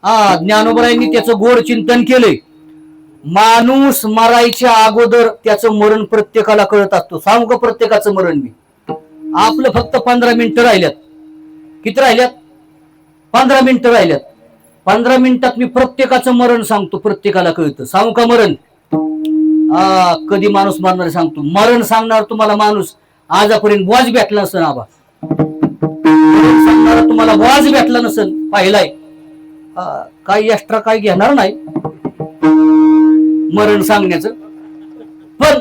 ज्ञानोबरायांनी त्याचं गोड चिंतन केलंय. माणूस मरायच्या अगोदर त्याचं मरण प्रत्येकाला कळत असतो. सांगू का प्रत्येकाचं मरण मी? आपलं फक्त 15 मिनिटं राहिल्यात. किती राहिल्यात? 15 मिनिटं राहिल्यात. 15 मिनिटात मी प्रत्येकाचं मरण सांगतो, प्रत्येकाला कळतं. सांगू का मरण? कधी माणूस मरणार सांगतो. मरण सांगणार तुम्हाला माणूस आजपर्यंत बॉज भेटला नसेल. आबा सांगणार तुम्हाला बॉज भेटला नसेल, पाहिलाय. काही एक्स्ट्रा काही घेणार नाही मरण सांगण्याचं, पण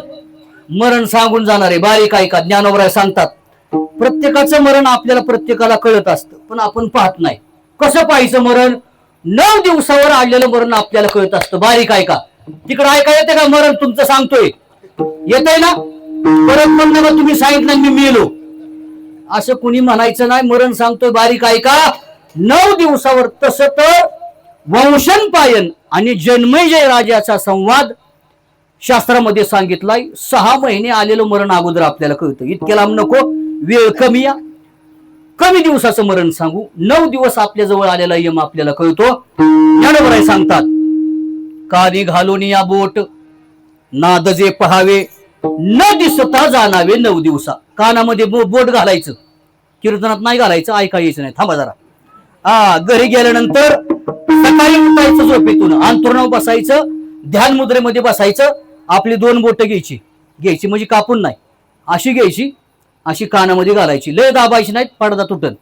मरण सांगून जाणार आहे. बारीक ऐका, ज्ञानोबराय सांगतात प्रत्येकाचं मरण आपल्याला प्रत्येकाला कळत असतं, पण आपण पाहत नाही. कसं पाहायचं मरण? 9 दिवसावर आलेलं मरण आपल्याला कळत असतं. बारीक ऐका, तिकडे ऐका येते का? मरण तुमचं सांगतोय, येत आहे ना? परत म्हणलं तुम्ही सांगितलं मी मेलो असं कुणी म्हणायचं नाही. मरण सांगतोय, बारीक ऐका. 9 दिवसावर. तसं तर वंशन पायन आणि जन्मेजय राजाचा संवाद शास्त्रामध्ये सांगितलाय. 6 महिने आलेलं मरण अगोदर आपल्याला कळतं. इतक्या लांब नको, वेळ कमी या. कमी दिवसाचं मरण सांगू. 9 दिवस आपल्या जवळ आलेला यम आपल्याला कळतो. ज्ञानोबराय सांगतात, कानी घालून या बोट नाद जे पहावे न दिसता जाणावे 9 दिवसा. कानामध्ये बोट घालायचं, कीर्तनात नाही घालायचं, ऐका यायचं नाही. थांबा जरा. घरी गेल्यानंतर सकाळी उठायचं झोपेतून, अंथरुणावर बसायचं, ध्यान मुद्रेमध्ये बसायचं. आपली 2 बोट घ्यायची म्हणजे कापून नाही, अशी घ्यायची, अशी कानामध्ये घालायची. लय दाबायची नाही, पडदा तुटन.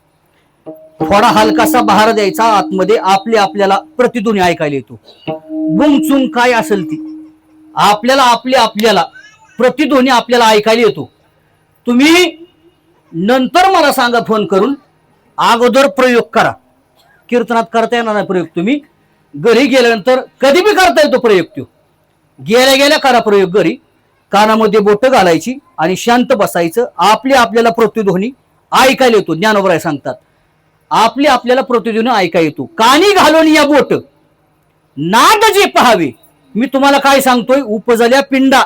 थोडा हलकासा बहार द्यायचा आतमध्ये. आपल्याला प्रतिध्वनी ऐकायला येतो. बुंगचुंग काय असेल ती आपल्याला प्रतिध्वनी आपल्याला ऐकायला येतो. तुम्ही नंतर मला सांगा फोन करून, अगोदर प्रयोग करा. कीर्तनात करता येणार नाही प्रयोग, तुम्ही घरी गेल्यानंतर कधी बी करता येतो प्रयोग. तो गेल्या करा प्रयोग घरी. कानामध्ये बोट घालायची आणि शांत बसायचं. आपल्याला प्रतिध्वनी ऐकायला येतो. ज्ञानोबराय सांगतात, आपल्याला प्रतिध्वनी ऐकायला येतो. कानी घालून या बोट नाद जे पहावे. मी तुम्हाला काय सांगतोय? उपजल्या पिंडा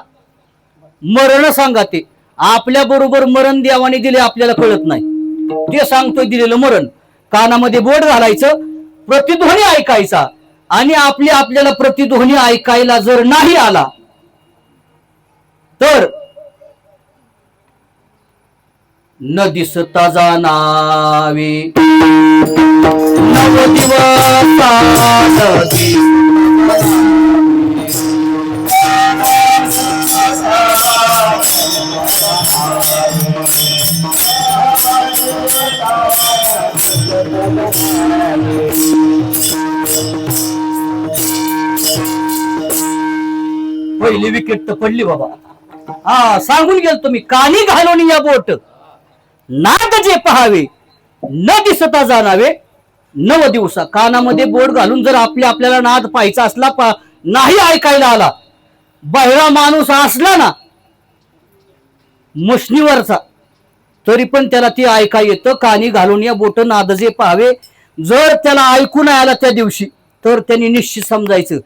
मरण सांगा. ते आपल्या बरोबर मरण देवाने दिले आपल्याला कळत नाही, ते सांगतोय दिलेलं मरण. कानामध्ये बोट घालायचं, प्रतिध्वनी ऐकायचा. आणि आपल्याला प्रतिध्वनी ऐकायला जर नाही आला तर न दिसता जाणावे 9 दिवस. पहिली विकेट तर पडली बाबा. सांगून गेल तुम्ही. कानी घालून या बोट नाद जे पहावे न दिसता जाणावे 9 दिवसा. कानामध्ये बोट घालून जर आपल्याला नाद पाहायचा असला, नाही ऐकायला आला, बहिरा माणूस असला ना मशनीवरचा, तरी पण त्याला ते ऐका येतं. कानी घालून या बोट नाद जे पहावे. जर त्याला ऐकू नाही आला त्या दिवशी, तर त्यांनी निश्चित समजायचं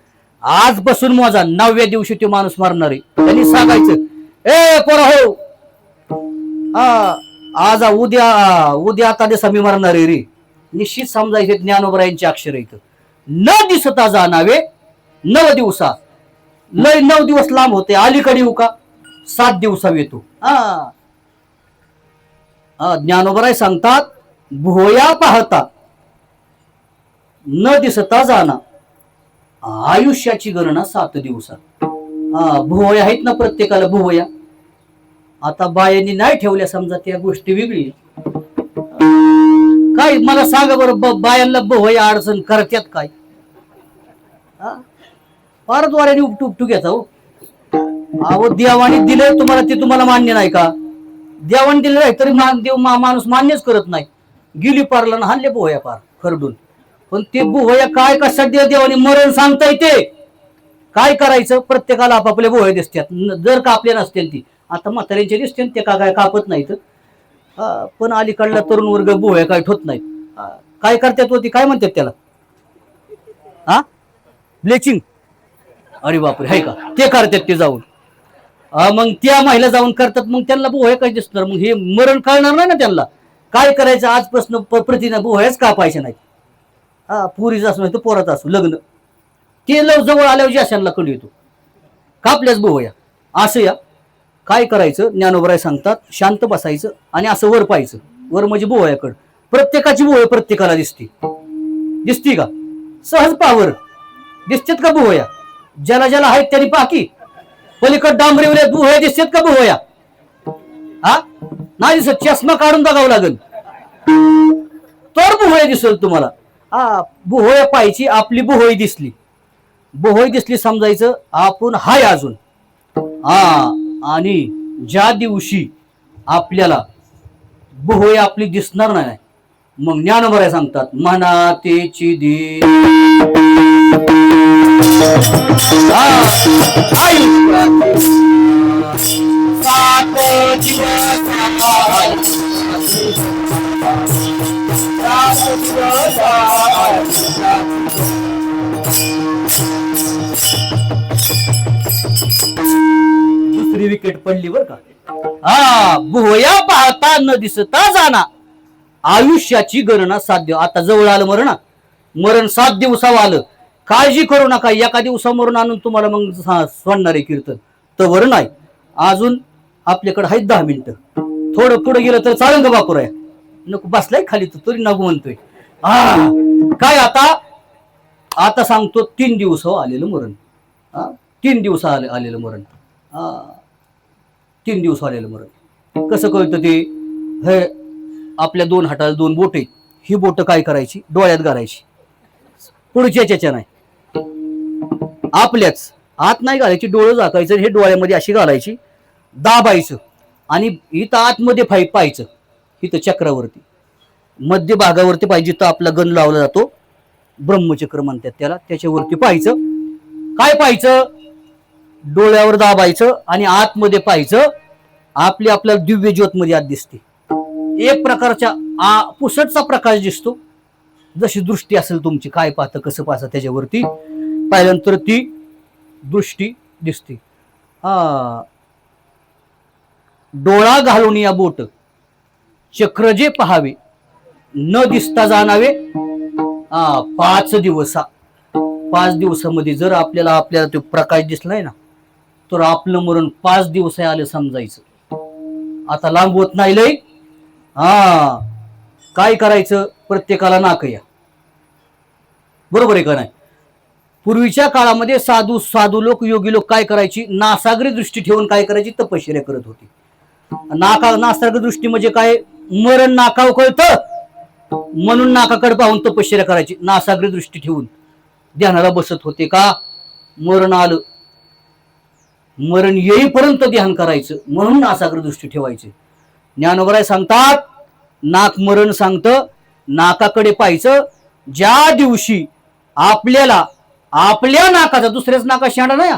आज बसून मोजा, 9व्या दिवशी तो माणूस मारणार आहे. त्यांनी सांगायचं, ए पोरा हो, आज उद्या आता दिवसा मी मारणार आहे रे. निश्चित समजायचे. ज्ञानोबरायांचे अक्षर इथं. न दिसता जाणावे 9 दिवसा. लय 9 दिवस लांब होते. अलीकडे येऊ का? 7 दिवसा येतो. ज्ञानोबराय सांगतात, भोया पाहता न दिसता जाणा आयुष्याची गणना 7 दिवसात. भुवया आहेत ना प्रत्येकाला भुवया. आता बायांनी नाही ठेवल्या समजा, त्या गोष्टी वेगळी. काय मला सांगा बरं, बायांना भुवया अडचण करतात काय? पारद्वाराने उपटू घेता हो. अहो देवाने दिले तुम्हाला, ते तुम्हाला मान्य नाही का? देवाने दिले नाही तरी माणूस मान्यच करत नाही. गेली पारला ना हाणले भुवया पार खरडून. पण ते भुवया काय कशासाठी देवाने मरण सांगता येते? काय करायचं? प्रत्येकाला आपापले भुवया दिसतात. जर कापले नसतील ती, आता म्हाताऱ्यांचे दिसते ते काय कापत नाहीत. पण अलीकडला तरुण वर्ग भुवया काय ठोत नाहीत. काय करतात होती, काय म्हणतात त्याला? ब्लेचिंग. अरे बापरे, हाय का? ते करतात ते जाऊन. मग त्या महिला जाऊन करतात, मग त्यांना भुवया काय दिसणार? मग हे मरण कळणार नाही ना त्यांना. काय करायचं? आजपासून प्रतिदिन भुवयाच कापायचे नाही. हा पुरीच असू नाही तर पोराचं असू लग्न, ते जवळ आल्यावर ज्याशांना कळू येतो कापल्याच बोया. असं या काय करायचं, ज्ञानोबराय सांगतात शांत बसायचं आणि असं वर पाहायचं. वर म्हणजे बोहयाकडं, प्रत्येकाची बोहय प्रत्येकाला दिसती का? सहज पावर दिसतात का बोहया? ज्याला ज्याला आहेत त्यांनी पाकी पलीकड डांबरीवल्या बोहया दिसतात का बोहया? हा नाही दिसत, चष्मा काढून बघावं लागेल तर बोहया दिसेल तुम्हाला. हा बोहया पाहायची, आपली बोहोई दिसली समजायचं आपण हाय अजून. हा आणि ज्या दिवशी आपल्याला बोहोई आपली दिसणार नाही, मग ज्ञानोबराय सांगतात म्हणा तेची दे दुसरी विकेट पडली बर का. हा बोहया पाहता न दिसता जाना, आयुष्याची गणना साध्य. आता जवळ आलं मरण 7 दिवसावर आलं. काळजी करू नका, एका दिवसा मरून आणून तुम्हाला मग सोडणारे कीर्तन तर नाही. अजून आपल्याकडे आहेत 10 मिनिटं. थोडं पुढे गेलं तर चालेल का बापूराय? नको बसलाय खाली तरी नको म्हणतोय. काय आता सांगतो 3 दिवसावर आलेलं मरण. 3 दिवस आलेलं मरण. 3 दिवस आलेलं मरण. कसं कळतं ते? हे आपल्या 2 हाताला 2 बोट आहेत. ही बोट काय करायची? डोळ्यात घालायची. पुढच्याच्या नाही, आपल्याच आत नाही घालायची. डोळं झाकायचं, हे डोळ्यामध्ये अशी घालायची, दाबायचं आणि इथं आतमध्ये पाहायचं. इथं चक्रावरती मध्य भागावरती पाहिजे तर आपला गण लावला जातो, ब्रह्मचक्र म्हणतात त्याला. त्याच्यावरती पाहायचं. काय पाहायचं? डोळ्यावर दाबायचं आणि आतमध्ये पाहायचं. आपल्या दिव्य ज्योत मध्ये आत दिसते. एक प्रकारच्या पुसटचा प्रकाश दिसतो. जशी दृष्टी असेल तुमची, काय पाहतं कसं पाहतं त्याच्यावरती पाहिल्यानंतर ती दृष्टी दिसते. डोळा घालून या बोट चक्र जे पहावे न दिसता जाणावे. 5 दिवस 5 दिवसामध्ये जर आपल्याला तो प्रकाश दिसलाय ना, तर आपलं मरण 5 दिवस आलं समजायचं. आता लांब होत नाही लय. काय करायचं? प्रत्येकाला नाक या, बरोबर आहे का नाही? पूर्वीच्या काळामध्ये साधू लोक, योगी लोक काय करायची? नासाग्री दृष्टी ठेवून काय करायची? तपश्चर्या करत होती. नासाग्र दृष्टी म्हणजे काय? मरण नाकाव कळतं म्हणून नाकाकडे पाहून तपश्चर्या करायची. नासाग्र दृष्टी ठेवून ध्यानाला बसत होते. का? मरण आलं, मरण येईपर्यंत ध्यान करायचं म्हणून नासाग्र दृष्टी ठेवायची. ज्ञानोबराय सांगतात नाक मरण सांगतं, नाकाकडे पाहायचं. ज्या दिवशी आपल्याला आपल्या नाकाचा, दुसऱ्याच नाका शेंडा नाही,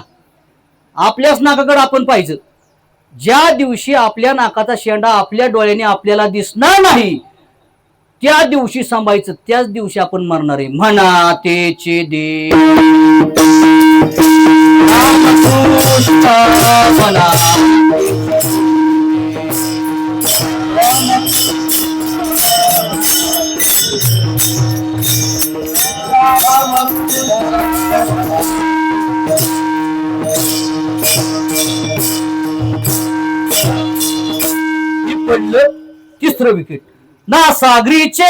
आपल्याच नाकाकडे आपण पाहायचं. ज्या दिवशी आपल्या नाकाचा शेंडा आपल्या डोळ्याने आपल्याला दिसणार नाही, त्या दिवशी सांभाळायचं. त्याच दिवशी आपण मरणार आहे. म्हणा तेचे दे म्हणा. पडलं 3रं विकेट. नासागरीचे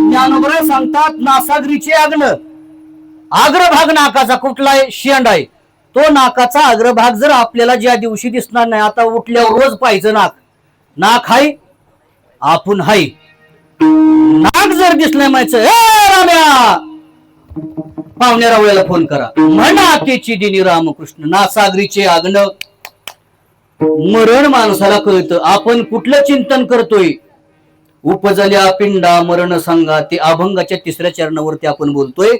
ज्ञानोबराय सांगतात नासागरीचे अग्रभाग नाकाचा कुठला शेंड आहे, तो नाकाचा अग्रभाग जर आपल्याला ज्या दिवशी दिसणार नाही, आता उठल्यावर रोज पाहायचं नाक हाय, आपण हाय. नाक जर दिसलं म्हणायचं राम्या पाहुण्या रावळ्याला फोन करा, म्हणा तेची दिनी रामकृष्ण. नासागरीचे आग्न मरण माणसाला कळतं. आपण कुठलं चिंतन करतोय? उपजल्या पिंडा मरण सांगा, ते अभंगाच्या 3ऱ्या चरणावरती आपण बोलतोय.